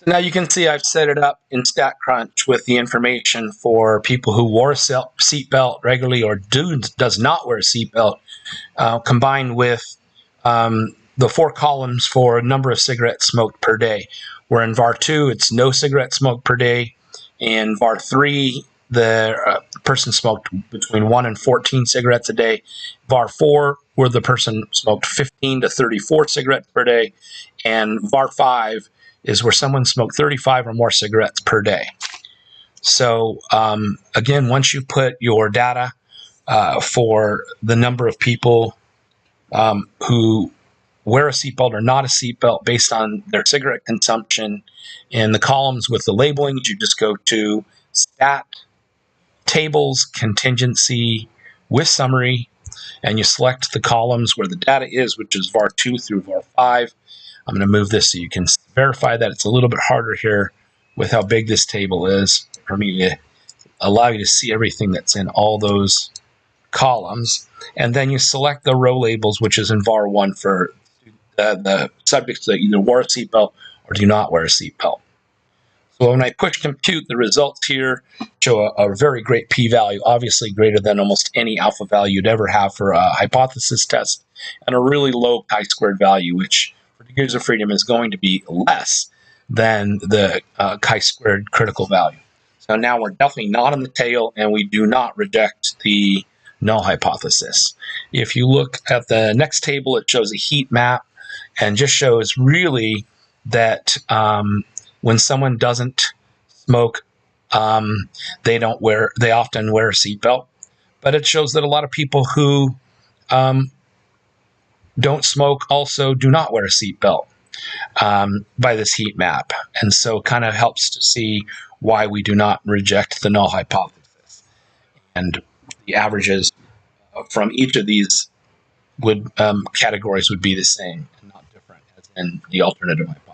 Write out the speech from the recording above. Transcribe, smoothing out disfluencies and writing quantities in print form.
So now you can see I've set it up in StatCrunch with the information for people who wore a seatbelt regularly or does not wear a seatbelt, combined with the 4 columns for number of cigarettes smoked per day. Where in VAR 2, it's no cigarette smoked per day. In VAR 3, the person smoked between 1 and 14 cigarettes a day. VAR 4, where the person smoked 15 to 34 cigarettes per day. And VAR 5 is where someone smoked 35 or more cigarettes per day. So again, once you put your data for the number of people who wear a seatbelt or not a seatbelt based on their cigarette consumption in the columns with the labelings, you just go to Stat, Tables, Contingency with Summary, and you select the columns where the data is, which is VAR 2 through VAR 5. I'm going to move this so you can verify that. It's a little bit harder here with how big this table is for me to allow you to see everything that's in all those columns. And then you select the row labels, which is in VAR 1 for the subjects that either wore a seatbelt or do not wear a seatbelt. So when I push compute, the results here show a very great p-value, obviously greater than almost any alpha value you'd ever have for a hypothesis test, and a really low chi-squared value, which for degrees of freedom is going to be less than the chi-squared critical value. So now we're definitely not on the tail, and we do not reject the null hypothesis. If you look at the next table, it shows a heat map and just shows really that when someone doesn't smoke, they often wear a seatbelt. But it shows that a lot of people who don't smoke also do not wear a seatbelt by this heat map. And so kind of helps to see why we do not reject the null hypothesis. And the averages from each of these categories would be the same and not different as in the alternative hypothesis.